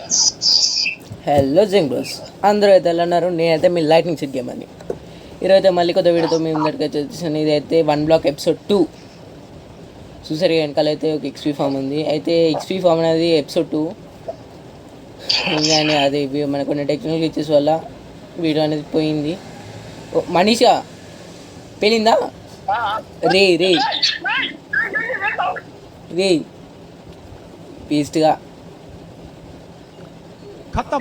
Hello జింగ్ bros, అందరూ అయితే ఎలా ఉన్నారు? నేనైతే మీ లైటింగ్ సెట్ గేమ్ అని ఈరోజైతే మళ్ళీ కొత్త వీడియోతో మీ ముందరికి వచ్చేసాను. ఇదైతే 1 బ్లాక్ ఎపిసోడ్ 2 చూసారు. వెనకాల అయితే ఒక ఎక్స్పీ ఫామ్ ఉంది. అయితే ఎక్స్పీ ఫామ్ అనేది ఎపిసోడ్ 2 కానీ అది మన కొన్ని టెక్నికల్ ఇచ్చేస్ వల్ల వీడియో అనేది పోయింది. మనీషా పెళ్ళిందా? రే రే రే పీస్ట్గా खत्म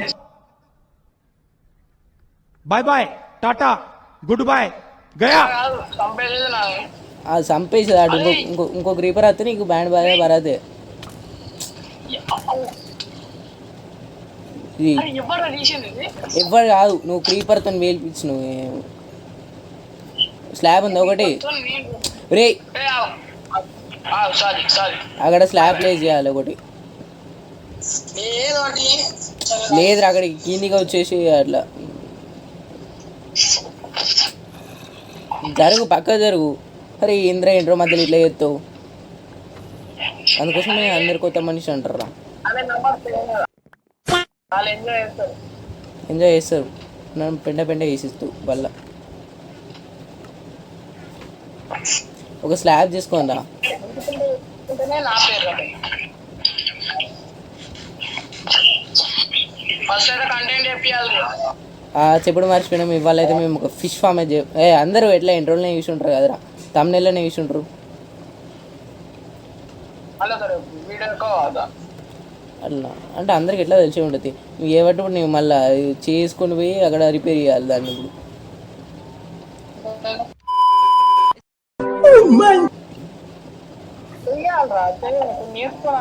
bye bye tata good bye गया చంపేసేదాడు. ఇంకొక రీపర్ వస్తే నీకు బ్యాండ్ బాగా పరాదే. ఎవరు కాదు, నువ్వు క్రీపర్తో వేల్పించు. నువ్వు స్లాబ్ ఉంది ఒకటి రే, అక్కడ స్లాబ్ ప్లేస్ చేయాలి ఒకటి. లేదు అక్కడికి కిందిగా వచ్చేసి అట్లా జరుగు, పక్క జరుగు. అరే ఇంద్ర ఇంట్రో మధ్యలో ఇట్లా చేస్తావు. అందుకోసమే అందరు కొత్త మనిషి అంటారా. ఎంజాయ్ చేస్తారు. నన్ను పెండ వేసిస్తూ వల్ల ఒక స్లాబ్ తీసుకోందా. చెప్పడం మర్చిపోయినాం. ఇవాళ అయితే మేము ఒక ఫిష్ ఫామ్ అయితే అందరూ ఎట్లా ఇంట్రోలోనే చూసి ఉంటారు కదరా, తమ్నెల్లోనే చూసి ఉంటారు. అట్లా అంటే అందరికి ఎట్లా తెలిసి ఉంటుంది. నువ్వు ఏమంటే నువ్వు మళ్ళీ చేసుకొని పోయి అక్కడ రిపేర్ చేయాలి దాన్ని. ఇప్పుడు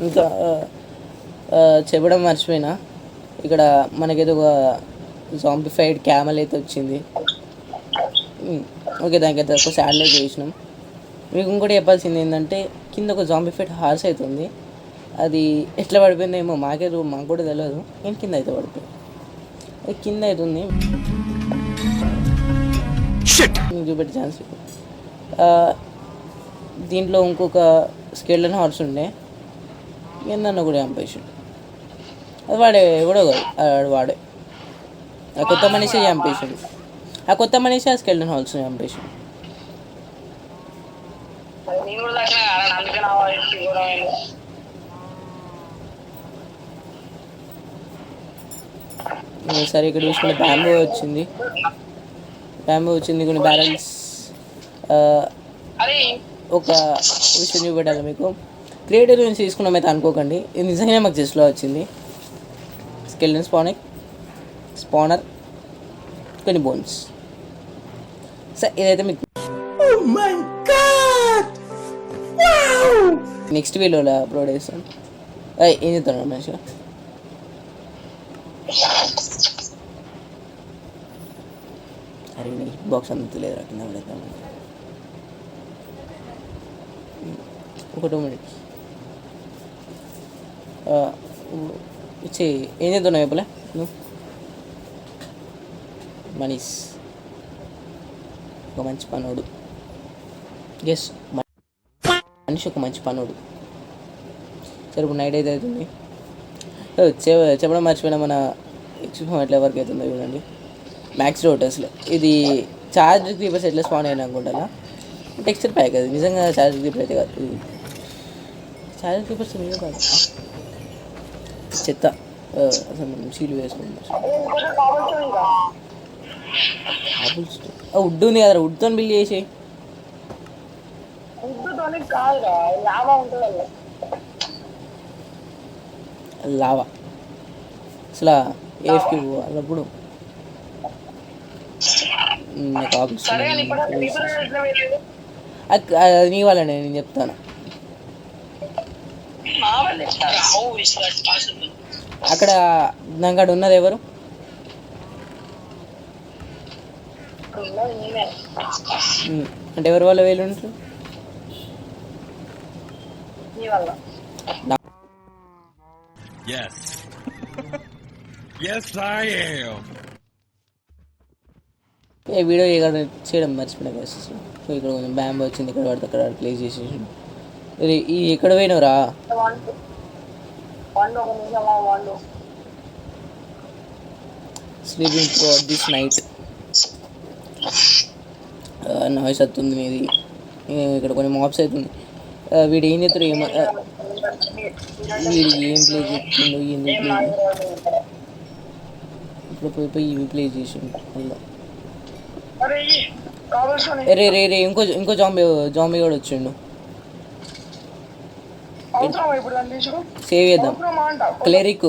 ఇంకా చెప్పడం మర్చిపోయినా, ఇక్కడ మనకైతే ఒక జాంబిఫైడ్ క్యామెల్ అయితే వచ్చింది. ఓకే, దానికైతే ఒక శాటిలైట్ చేసినాం. మీకు ఇంకోటి చెప్పాల్సింది ఏంటంటే, కింద ఒక జాంబిఫైడ్ హార్స్ అవుతుంది. అది ఎట్లా పడిపోయిందేమో మాకు కూడా తెలియదు. నేను కింద అయితే పడిపోయింది. అది కింద అవుతుంది. మీకు చూపెట్టే ఛాన్స్. దీంట్లో ఇంకొక స్కెల్టన్ హార్స్ ఉండే, ఏందన్న కూడా చంపేసాడు. అది వాడే కూడా వాడే ఆ కొత్త మనిషి చంపేసాడు. ఆ కొత్త మనిషి ఆ స్కెల్టన్ హాల్స్ చంపేసాడు. సరే, ఇక్కడ చూసుకుంటే బ్యాంబూ వచ్చింది కొన్ని బ్యారల్స్. ఒక విషయం చూపెట్టాలి మీకు, క్రియేటర్ నుంచి తీసుకున్నామైతే అనుకోకండి. ఇది నిజంగానే మాకు జస్ట్లో వచ్చింది. స్కెల్టన్ స్పానర్ కొన్ని బోన్స్. సార్ ఇదైతే మీకు నెక్స్ట్ వీడియోలో అప్లోడ్ చేస్తాను. ఏం చెప్తాను మంచిగా. అరే బాక్స్ అంత లేదు, కింద పడేద్దాం. ఒక 2 minutes ఇచ్చి ఏం చేద్దాం చెప్పలే. నువ్వు మనీష్ ఒక మంచి పనుడు. ఎస్, మనిషి ఒక మంచి పనుడు. సరే, ఇప్పుడు నైట్ అయితే అవుతుంది. చెప్పడం మర్చిపోయినా, మన ఎక్స్పీఎం ఎట్లా వరకు అవుతుందో చూడండి. మ్యాక్స్ రోటర్స్లో ఇది చార్జ్ క్రీపర్స్ ఎట్లా స్పాన్ అయినా అనుకుంటా. టెక్స్చర్ ప్యాక్ అది నిజంగా చార్జ్ క్రీపర్ అయితే కాదు. ఇది చార్జ్ క్రీపర్స్ మీద కాదు, చెత్త. అసలు సీలు వేసుకుంటాం. వుడ్ ఉంది కదా, వుడ్తో బిల్డ్ చేసి లావా అసలు ఏఫ్కి అప్పుడు అది నీ వాళ్ళనే నేను చెప్తాను. అక్కడ దానికాడ ఉన్నది ఎవరు? అంటే ఎవరి వల్ల వేలు ఉంటారు? వీడియో ఇక్కడ చేయడం మర్చిపోయినా. సో ఇక్కడ కొంచెం బ్యాంబూ వచ్చింది, ఇక్కడ పడితే అక్కడ ప్లేస్ చేసేసి ఈ ఎక్కడ పోయినవురా? Sleeping through this night. Noise వస్తుంది మీది. ఇక్కడ కొన్ని మాప్స్ అవుతుంది. వీడు ఏం చేస్తాడు వీడు ఏం ప్లే చేస్తుండో ఎందుకు ప్లే ఇప్పుడు పోయి ఇవి ప్లే చేసిండు మళ్ళీ. రే రే రే ఇంకో జాంబీ కూడా వచ్చిండు. సేవ్ చేద్దాం. క్లెరిక్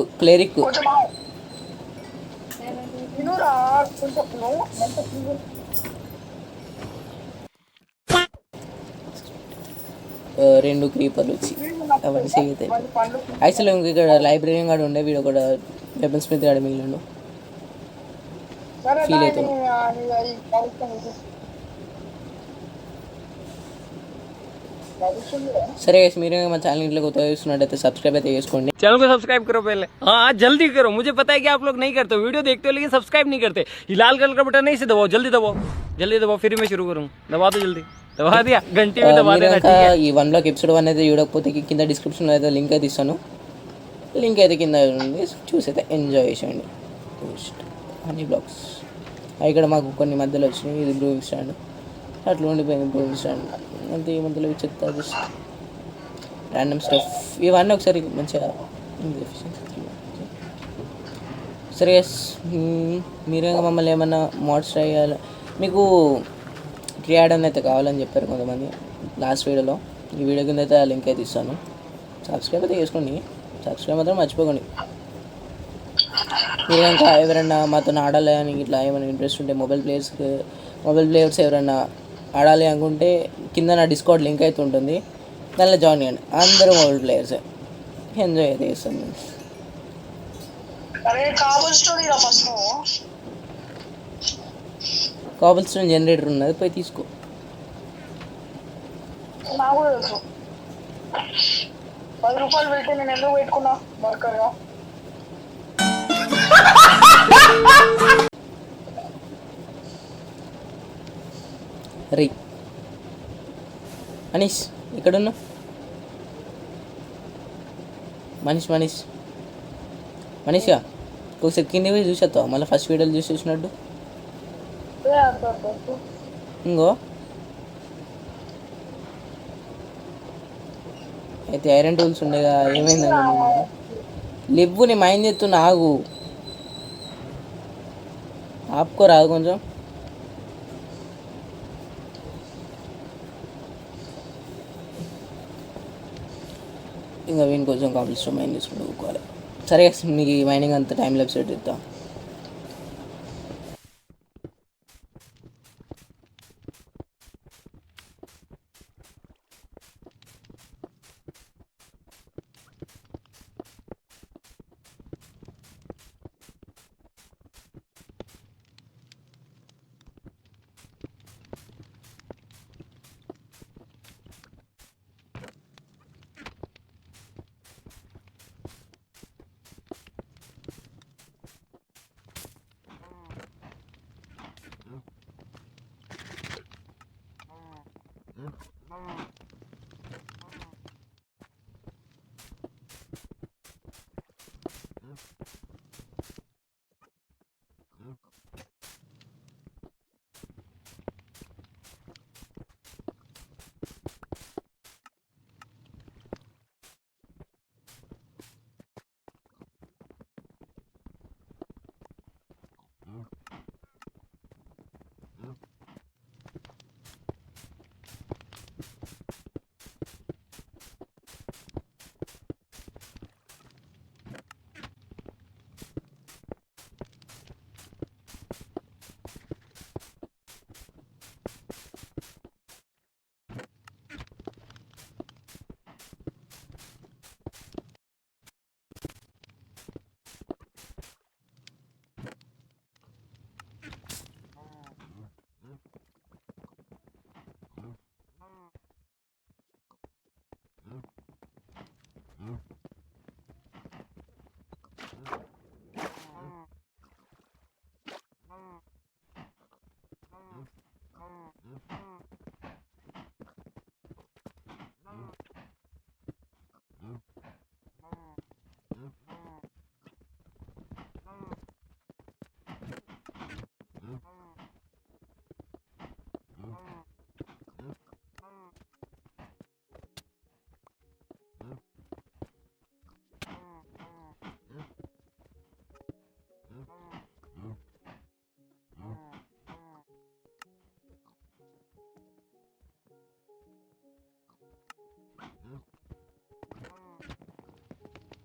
రెండు క్రీపర్లు వచ్చి అవన్నీ సేవ్ అవుతాయి. యాక్చువల్లీ ఇంక ఇక్కడ లైబ్రరీ కాడ ఉండే వీడు కూడా వెపన్ స్మిత్ కాడ మిగిలిండు. ఫీల్ అవుతాను. सर मेरे मैं चैनल इंట్లో కొత్తగా చూస్తున్నట్టయితే सब्सक्राइब అయితే చేసుకోండి. चैनल को सब्सक्राइब करो पहले. हाँ जल्दी करो, मुझे पता है कि आप लोग नहीं करते हो, वीडियो देखते हो लेकिन सब्सक्राइब नहीं करते. ये लाल कलर का बटन नहीं से दबाओ, जल्दी दबाओ फिर मैं शुरू करूँ. दबा दो जल्दी. दबा दिया, घंटी भी दबा देना. ठीक है. ఈ 1 బ్లాక్ ఎపిసోడ్ 1 అయితే చూడకపోతే కింద డిస్క్రిప్షన్లో అయితే లింక్ అయితే ఇస్తాను. లింక్ అయితే కింద ఉంది, చూసి అయితే ఎంజాయ్ చేయండి. హనీ బ్లాగ్స్ ఇక్కడ మాకు కొన్ని మధ్యలో వచ్చినాయి. ఇది బ్రూయింగ్ స్టాండ్ అట్లా ఉండిపోయింది. బ్రూయింగ్ స్టాండ్ అంతే, ఈ మధ్యలో చెత్త జస్ట్ ర్యాండమ్ స్టఫ్ ఇవన్నీ ఒకసారి మంచిగా సరే. మీరే మమ్మల్ని ఏమన్నా మోడ్స్ ట్రై చేయాలి, మీకు క్రియాడన్ అయితే కావాలని చెప్పారు కొంతమంది లాస్ట్ వీడియోలో. ఈ వీడియో కింద అయితే ఆ లింక్ అయితే ఇస్తాను. సబ్స్క్రైబ్ అయితే చేసుకోండి. సబ్స్క్రైబ్ మాత్రం మర్చిపోకండి. మీరు ఇంకా ఎవరైనా మాతో ఆడాలి అని ఇట్లా ఏమైనా ఇంట్రెస్ట్ ఉంటే మొబైల్ ప్లేయర్స్ ఎవరైనా ఆడాలి అనుకుంటే కింద నా డిస్కౌంట్ లింక్ అయితే ఉంటుంది, దానిలో జాయిన్ చేయండి. అందరూ మొబైల్ ప్లేయర్సే, ఎంజాయ్ అయితే చేస్తాం మేము. కాబుల్ స్టోన్ జనరేటర్ ఉన్నది, పోయి తీసుకో. ₹10 పెట్టి నేను ఎందుకు పెట్టుకున్నా వర్కర్గా. రీ మనీష్ ఎక్కడున్నా? మనీష్గా ఒకసారి కింద పోయి చూసేస్తావు, మళ్ళీ ఫస్ట్ వీడియోలు చూసేసినట్టు. ఇంకో అయితే ఐరన్ టూల్స్ ఉండేగా, ఏమైందా లివ్వు నీ మైండ్ ఎత్తున్నా, ఆగు ఆపుకోరాదు కొంచెం. ఇంకా వీని కొంచెం కాంప్లిస్ట్ మైండ్ తీసుకుంటూ ఊరుకోవాలి. సరే మీకు ఈ మైనింగ్ అంత టైం వెబ్సైట్ ఇద్దాం.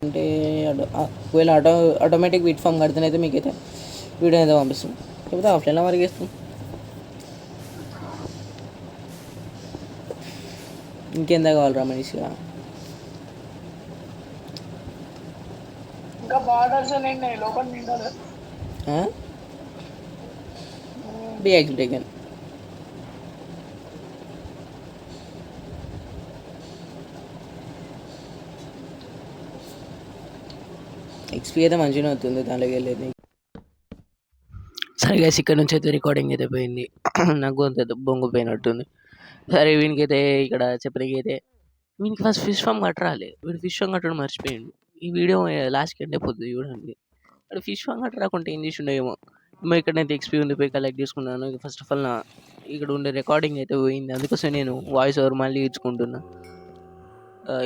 అంటే ఒకవేళ ఆటోమేటిక్ విట్ ఫామ్ కడితేనైతే మీకైతే వీడియో అయితే పంపిస్తాం, లేకపోతే ఆఫ్లైన్లో వరకు ఇస్తాం. ఇంకెంత కావాలరా మనిషిగా? ఇంకా బార్డర్స్ నిండాయి, లోపల నిండలేదు. Deactive taken. ఎక్స్పీ అయితే మంచిగా అవుతుంది, దాంట్లోకి వెళ్ళేది. సరే గైస్, ఇక్కడ నుంచి అయితే రికార్డింగ్ అయితే పోయింది. నాకు గొంతు అయితే బొంగిపోయినట్టుంది. సరే వీనికైతే ఇక్కడ చెప్పడానికి అయితే వీనికి ఫస్ట్ ఫిష్ ఫామ్ కట్టరాలి. వీడు ఫిష్ ఫామ్ కట్టడం మర్చిపోయిండు. ఈ వీడియో లాస్ట్కి ఎండ్ అయిపోతుంది చూడండి. వాడు ఫిష్ ఫామ్ కట్టరాకుంటే ఏం చేసి ఉండేమో. ఇక్కడైతే ఎక్స్పీ ఉంది, పోయి కలెక్ట్ చేసుకున్నాను. ఫస్ట్ ఆఫ్ ఆల్ నా ఇక్కడ ఉండే రికార్డింగ్ అయితే పోయింది, అందుకోసం నేను వాయిస్ ఓవర్ మళ్ళీ ఇచ్చుకుంటున్నా.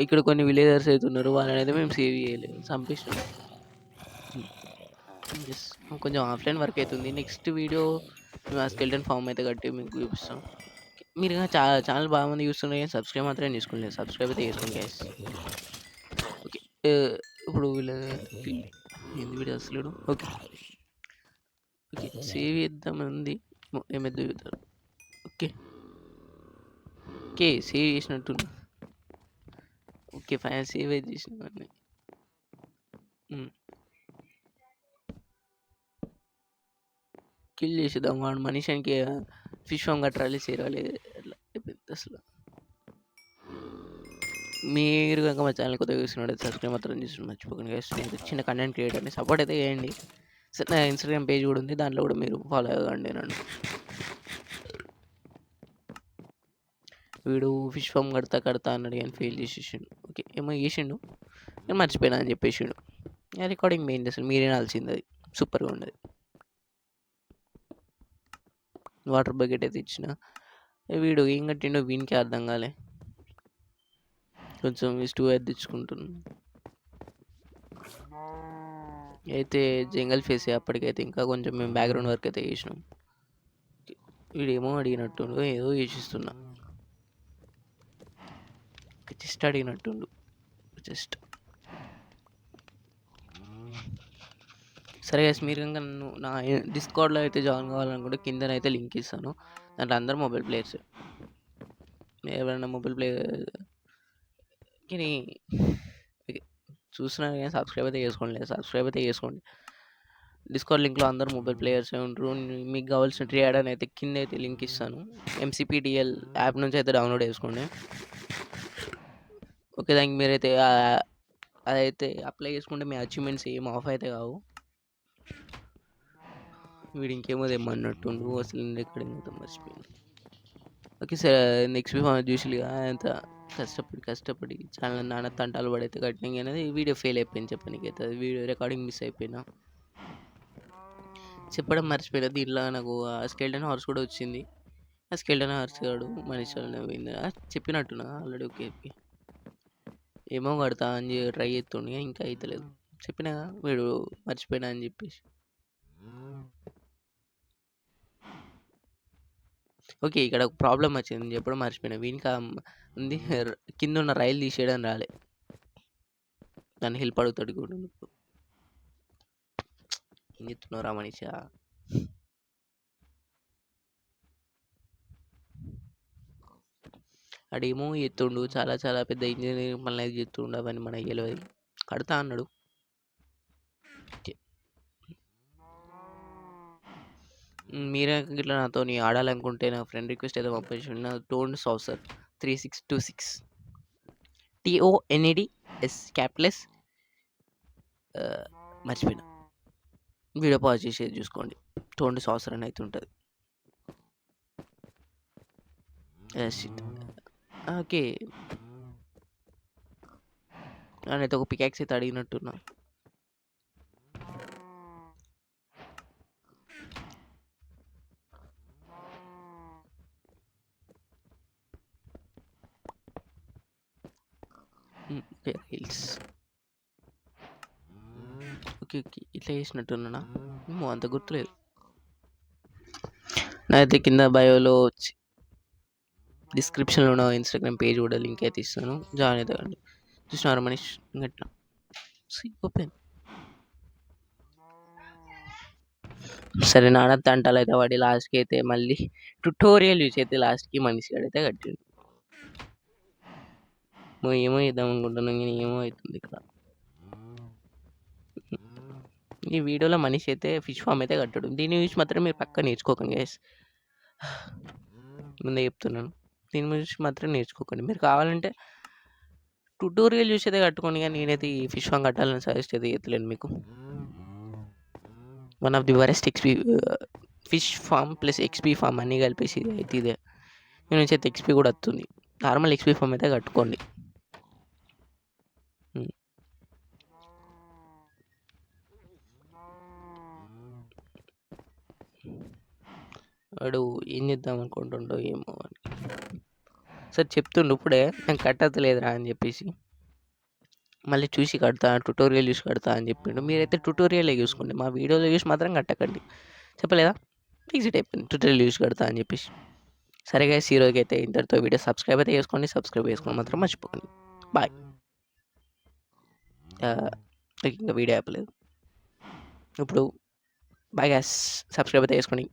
ఇక్కడ కొన్ని విలేజర్స్ అయితే ఉన్నారు, వాళ్ళని అయితే మేము సేవ్ చేయలేదు, చంపేసినాం. కొంచెం ఆఫ్లైన్ వర్క్ అవుతుంది. నెక్స్ట్ వీడియో మేము ఆ స్కెల్టన్ ఫామ్ అయితే కట్టి మీకు చూపిస్తాం. మీరు ఛానల్ బాగా మంది చూస్తున్నారు కానీ సబ్స్క్రైబ్ మాత్రం చేసుకోలేదు. సబ్స్క్రైబ్ అయితే చేసుకోండి గైస్. ఓకే, ఇప్పుడు వీళ్ళ ఏంది వీడియో అసలు. ఓకే ఓకే, సేవ్ చేద్దామంది ఏమైతే చూద్దాం. ఓకే ఓకే, సేవ్ చేసినట్టున్నా. ఓకే ఫైనల్ సేవ్ అయితే చేసిన కిల్ చేసేద్దాం. వాడు మనిషికి ఫిష్ ఫామ్ కట్టరాలి, సేరాలి, అట్లా అయిపోయింది అసలు. మీరు కనుక మా ఛానల్ కొత్తగా చూస్తున్నట్టు సబ్స్క్రైబ్ మాత్రం చేసి మర్చిపోకండి గైస్. నేను చిన్న కంటెంట్ క్రియేటర్ని, సపోర్ట్ అయితే చేయండి. సరే, నా ఇన్స్టాగ్రామ్ పేజ్ కూడా ఉంది, దాంట్లో కూడా మీరు ఫాలో అవ్వండి నన్ను. వీడు ఫిష్ ఫామ్ కడతా అన్నాడు కానీ ఫెయిల్ చేసేసిండు. ఓకే, ఏమో చేసిండు నేను మర్చిపోయినా అని చెప్పేసిండు. రికార్డింగ్ మెయిన్ అసలు మీరే నాల్సింది, అది సూపర్గా ఉండదు. వాటర్ బకెట్ అయితే ఇచ్చిన. వీడు ఏం కట్టిండో వీనికి అర్థం కాలే. కొంచెం స్టూ అయితే తెచ్చుకుంటున్నాను. అయితే జంగల్ ఫేస్ అప్పటికైతే ఇంకా కొంచెం మేము బ్యాక్గ్రౌండ్ వర్క్ అయితే చేసినాం. వీడేమో అడిగినట్టుండు, ఏదో చేసిస్తున్నా, జస్ట్ అడిగినట్టుండు జస్ట్. సరే గైస్, మీరు కనుక నన్ను నా డిస్కౌంట్లో అయితే జాయిన్ కావాలనుకుంటే కిందనైతే లింక్ ఇస్తాను. దాంట్లో అందరూ మొబైల్ ప్లేయర్స్, ఎవరైనా మొబైల్ ప్లేయర్ కానీ చూస్తున్నారు కానీ సబ్స్క్రైబ్ అయితే చేసుకోండి. డిస్కౌంట్ లింక్లో అందరూ మొబైల్ ప్లేయర్స్ ఉంటారు. మీకు కావాల్సిన ట్రియాడ్ అని అయితే కింద అయితే లింక్ ఇస్తాను. MCPTL యాప్ నుంచి అయితే డౌన్లోడ్ చేసుకోండి. ఓకే, దానికి మీరైతే అదైతే అప్లై చేసుకుంటే మీ అచీవ్మెంట్స్ ఏం ఆఫ్ అయితే కావు. వీడు ఇంకేమో తెమ్మన్నట్టుండు, అసలు రికార్డింగ్ అయితే మర్చిపోయింది. ఓకే సార్, నెక్స్ట్ చూసిగా ఎంత కష్టపడి చాలా నాన్న తంటాలు పడైతే కట్టినాయి అనేది వీడియో ఫెయిల్ అయిపోయింది చెప్పడానికి అయితే. అది వీడియో రికార్డింగ్ మిస్ అయిపోయినా, చెప్పడం మర్చిపోయినా. దీంట్లో నాకు ఆ స్కెల్టన్ హార్స్ కూడా వచ్చింది. ఆ స్కెల్టన్ హార్స్ గాడు మనిషి పోయింది చెప్పినట్టున్నా ఆల్రెడీ. ఓకే ఓకే, ఏమో కడతా అని ట్రై చేస్తుండే ఇంకా అవుతలేదు. చెప్పినా వీడు మర్చిపోయినా అని చెప్పేసి. ఓకే, ఇక్కడ ఒక ప్రాబ్లం వచ్చింది చెప్పడం మర్చిపోయినా. వీనికి ఉంది కింద ఉన్న రైలు తీసేయడం రాలే, దాన్ని హెల్ప్ అడుగుతాడు కూడా. ఏం చెప్తున్నావురా మనిషా? అడేమో ఎత్తుండు, చాలా పెద్ద ఇంజనీరింగ్ పనులు అయితే చేస్తుండు, అవన్నీ మనకి తెలియదు. కడతా అన్నాడు. మీరే ఇట్లా నాతో ఆడాలనుకుంటే నా ఫ్రెండ్ రిక్వెస్ట్ అయితే పంపించండి. నా టోన్ సాసర్ 3626 TONEDS క్యాప్లెస్ మర్చిపోయినా. వీడియో పాజ్ చేసేది చూసుకోండి. టోన్ సాసర్ అని అయితే ఉంటుంది. ఓకే, నేనైతే ఒక పికాక్స్ అయితే అడిగినట్టున్నా. రీల్స్ ఓకే ఇట్లా చేసినట్టున్నా, ఏమో అంత గుర్తులేదు. నాకైతే కింద బయోలో వచ్చి డిస్క్రిప్షన్లో ఉన్న ఇన్స్టాగ్రామ్ పేజ్ కూడా లింక్ అయితే ఇస్తాను, జాయిన్ అవుతాయండి. చూసినారా మనీష్ గట్లా. ఓపెన్. సరే నాన్న తంటాలు అయితే వాడి లాస్ట్కి అయితే మళ్ళీ ట్యుటోరియల్ యూజ్ అయితే లాస్ట్కి మనిషి అయితే కట్టిండు. ఏమో ఇద్దాం అనుకుంటున్నాను కానీ ఏమో అవుతుంది ఇక్కడ. ఈ వీడియోలో మనిషి అయితే ఫిష్ ఫామ్ అయితే కట్టాడు. దీన్ని చూసి మాత్రం మీరు పక్క నేర్చుకోకండి గైస్, ముందే చెప్తున్నాను. దీని గురించి మాత్రం నేర్చుకోకండి. మీరు కావాలంటే ట్యుటోరియల్ చూసి అయితే కట్టుకోండి, కానీ నేనైతే ఈ ఫిష్ ఫామ్ కట్టాలని సజెస్ట్ అయితే చేయట్లేను మీకు. One of the worst fish form plus XP form అన్నీ కలిపేసి అయితే ఇదే. నేను నుంచి అయితే ఎక్స్పీ కూడా వస్తుంది. నార్మల్ ఎక్స్పీ ఫామ్ అయితే కట్టుకోండి. వాడు ఏం చేద్దాం అనుకుంటుండో ఏమో అని సరే చెప్తుండు ఇప్పుడే, నేను కట్టలేదురా అని చెప్పేసి. మళ్ళీ చూసి కడతా, ట్యుటోరియల్ చూసి కడతా అని చెప్పిండు. మీరైతే ట్యుటోరియలే చూసుకోండి, మా వీడియోలో చూసి మాత్రం కట్టకండి. చెప్పలేదా? ఎగ్జిట్ అయిపోయింది, ట్యుటోరియల్ చూసి కడతా అని చెప్పేసి. సరే గైస్, ఈ రోజుకి అయితే ఇంతటితో వీడియో సబ్స్క్రైబ్ అయితే చేసుకోండి. సబ్స్క్రైబ్ చేసుకోండి మాత్రం మర్చిపోకండి. బాయ్. ఇంకా వీడియో అయిపోలేదు ఇప్పుడు. బాయ్ గైస్, సబ్స్క్రైబ్ అయితే చేసుకోండి.